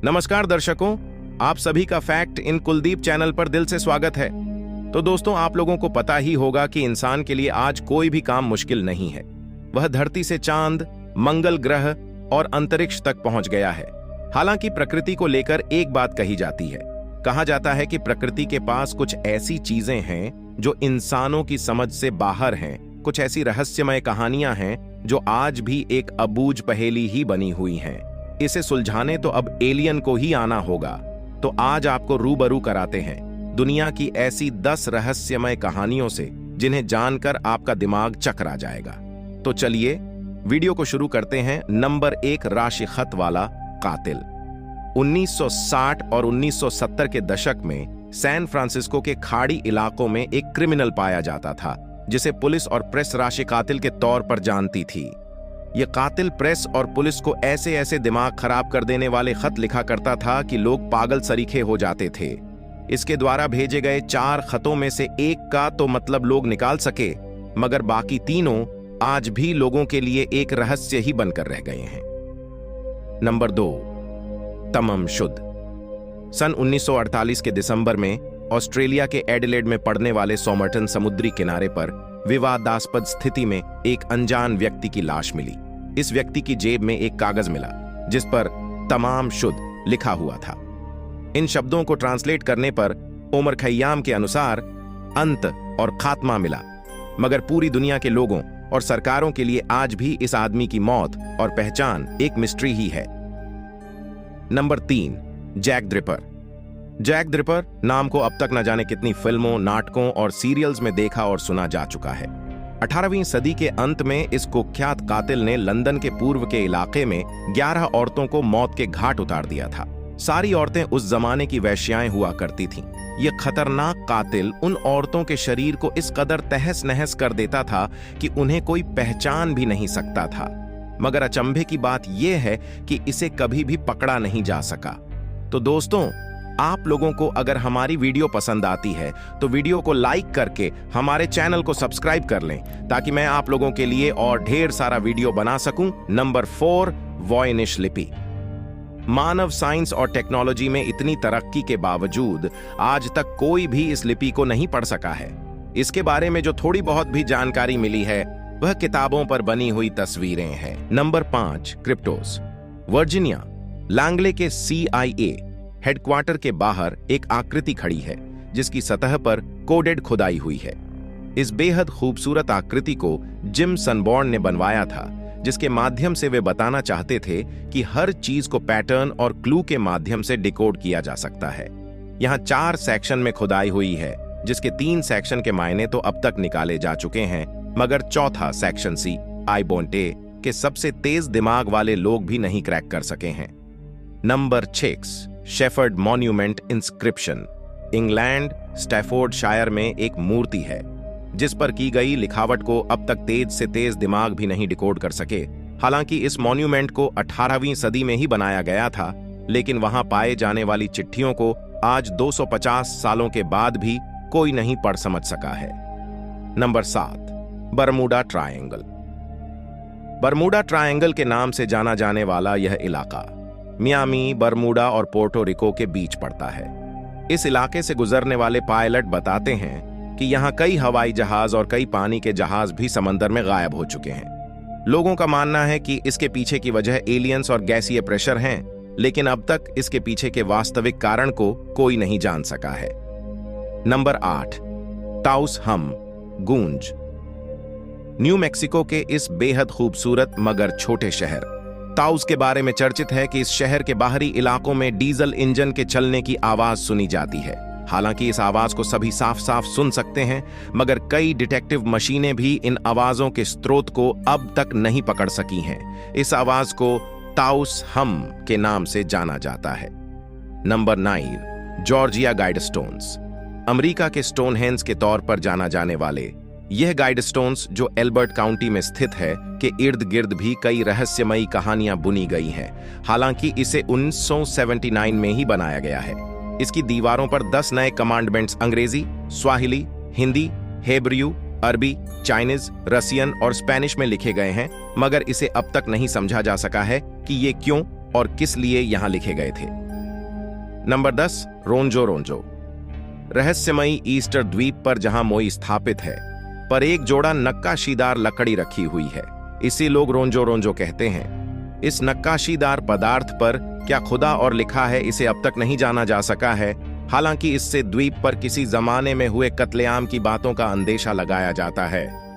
नमस्कार दर्शकों, आप सभी का फैक्ट इन कुलदीप चैनल पर दिल से स्वागत है। तो दोस्तों, आप लोगों को पता ही होगा कि इंसान के लिए आज कोई भी काम मुश्किल नहीं है। वह धरती से चांद, मंगल ग्रह और अंतरिक्ष तक पहुंच गया है। हालांकि प्रकृति को लेकर एक बात कही जाती है। कहा जाता है कि प्रकृति के पास कुछ ऐसी चीजें हैं जो इंसानों की समझ से बाहर हैं। कुछ ऐसी रहस्यमय कहानियां हैं जो आज भी एक अबूझ पहेली ही बनी हुई हैं। इसे सुलझाने तो अब एलियन को ही आना होगा। तो आज आपको रूबरू कराते हैं दुनिया की ऐसी 10 रहस्यमय कहानियों से जिन्हें जानकर आपका दिमाग चकरा जाएगा। तो चलिए वीडियो को शुरू करते हैं। नंबर 1, राशि खत वाला कातिल। 1960 और 1970 के दशक में सैन फ्रांसिस्को के खाड़ी इलाकों में एक क्रिमिनल पाया जाता था जिसे पुलिस और प्रेस राशि कातिल के तौर पर जानती थी। यह कातिल प्रेस और पुलिस को ऐसे ऐसे दिमाग खराब कर देने वाले खत लिखा करता था कि लोग पागल सरीखे हो जाते थे। इसके द्वारा भेजे गए 4 खतों में से एक का तो मतलब लोग निकाल सके, मगर बाकी तीनों आज भी लोगों के लिए एक रहस्य ही बनकर रह गए हैं। नंबर 2, तमम शुद। सन 1948 के दिसंबर में ऑस्ट्रेलिया के एडिलेड में पड़ने वाले सोमरटन समुद्री किनारे पर विवादास्पद स्थिति में एक अनजान व्यक्ति की लाश मिली। इस व्यक्ति की जेब में एक कागज मिला जिस पर तमाम शुद लिखा हुआ था। इन शब्दों को ट्रांसलेट करने पर ओमर खय्याम के अनुसार अंत और खात्मा मिला, मगर पूरी दुनिया के लोगों और सरकारों के लिए आज भी इस आदमी की मौत और पहचान एक मिस्ट्री ही है। Number 3, Jack the Ripper. Jack the Ripper नाम को अब तक न जाने कितनी फिल्मों, नाटकों और सीरियल्स में देखा और सुना जा चुका है। 18वीं सदी के अंत में इस कुख्यात कातिल ने लंदन के पूर्व के इलाके में 11 औरतों को मौत के घाट उतार दिया था। सारी औरतें उस जमाने की वैश्याएं हुआ करती थीं। यह खतरनाक कातिल उन औरतों के शरीर को इस कदर तहस नहस कर देता था कि उन्हें कोई पहचान भी नहीं सकता था। मगर अचंभे की बात यह है कि इसे कभी भी पकड़ा नहीं जा सका। तो दोस्तों, आप लोगों को अगर हमारी वीडियो पसंद आती है तो वीडियो को लाइक करके हमारे चैनल को सब्सक्राइब कर लें ताकि मैं आप लोगों के लिए और ढेर सारा वीडियो बना सकूं। नंबर 4, वॉयनिश लिपि। मानव साइंस और टेक्नोलॉजी में इतनी तरक्की के बावजूद आज तक कोई भी इस लिपि को नहीं पढ़ सका है। इसके बारे में जो थोड़ी बहुत भी जानकारी मिली है वह किताबों पर बनी हुई तस्वीरें हैं। नंबर 5, क्रिप्टोस। वर्जीनिया लैंगले के CIA हेडक्वार्टर के बाहर एक आकृति खड़ी है जिसकी सतह पर कोडेड खुदाई हुई है। इस बेहद खूबसूरत आकृति को जिम सनबॉर्न ने बनवाया था, जिसके माध्यम से वे बताना चाहते थे कि हर चीज को पैटर्न और क्लू के माध्यम से डिकोड किया जा सकता है। यहाँ 4 सेक्शन में खुदाई हुई है, जिसके 3 सेक्शन के मायने तो अब तक निकाले जा चुके हैं, मगर चौथा सेक्शन C, आइबोन्टे के सबसे तेज दिमाग वाले लोग भी नहीं क्रैक कर सके हैं। Number 6, shepherd monument inscription. England Staffordshire में एक मूर्ति है जिस पर की गई लिखावट को अब तक तेज से तेज दिमाग भी नहीं डिकोड कर सके। हालांकि इस मॉन्यूमेंट को 18वीं सदी में ही बनाया गया था, लेकिन वहां पाए जाने वाली चिट्ठियों को आज 250 सालों के बाद भी कोई नहीं पढ़ समझ सका है। Number 7, Bermuda triangle. Bermuda triangle के नाम से जाना जाने वाला यह इलाका मियामी, बरमूडा और पोर्टो रिको के बीच पड़ता है। इस इलाके से गुजरने वाले पायलट बताते हैं कि यहाँ कई हवाई जहाज और कई पानी के जहाज भी समंदर में गायब हो चुके हैं। लोगों का मानना है कि इसके पीछे की वजह एलियंस और गैसीय प्रेशर हैं, लेकिन अब तक इसके पीछे के वास्तविक कारण को कोई नहीं जान सका है। नंबर 8, ताउस हम गूंज। न्यू मैक्सिको के इस बेहद खूबसूरत मगर छोटे शहर ताउस के बारे में चर्चित है कि इस शहर के बाहरी इलाकों में डीजल इंजन के चलने की आवाज सुनी जाती है। हालांकि इस आवाज को सभी साफ साफ सुन सकते हैं, मगर कई डिटेक्टिव मशीनें भी इन आवाजों के स्रोत को अब तक नहीं पकड़ सकी हैं। इस आवाज को ताउस हम के नाम से जाना जाता है। Number 9, Georgia Guidestones. अमेरिका के स्टोनहेंज के तौर पर जाना जाने वाले यह गाइडस्टोन्स, जो एल्बर्ट काउंटी में स्थित है, के इर्द गिर्द भी कई रहस्यमयी कहानियां बुनी गई हैं। हालांकि इसे 1979 में ही बनाया गया है। इसकी दीवारों पर 10 नए कमांडमेंट्स अंग्रेजी, स्वाहिली, हिंदी, हेब्रियू, अरबी, चाइनीज, रसियन और स्पेनिश में लिखे गए हैं, मगर इसे अब तक नहीं समझा जा सका है कि ये क्यों और किस लिए यहाँ लिखे गए थे। नंबर 10, रोंजो रोंजो। रहस्यमयी ईस्टर द्वीप पर जहां मोई स्थापित है, पर एक जोड़ा नक्काशीदार लकड़ी रखी हुई है। इसी लोग रोंजो रोंजो कहते हैं। इस नक्काशीदार पदार्थ पर क्या खुदा और लिखा है, इसे अब तक नहीं जाना जा सका है। हालांकि इससे द्वीप पर किसी जमाने में हुए कत्लेआम की बातों का अंदेशा लगाया जाता है।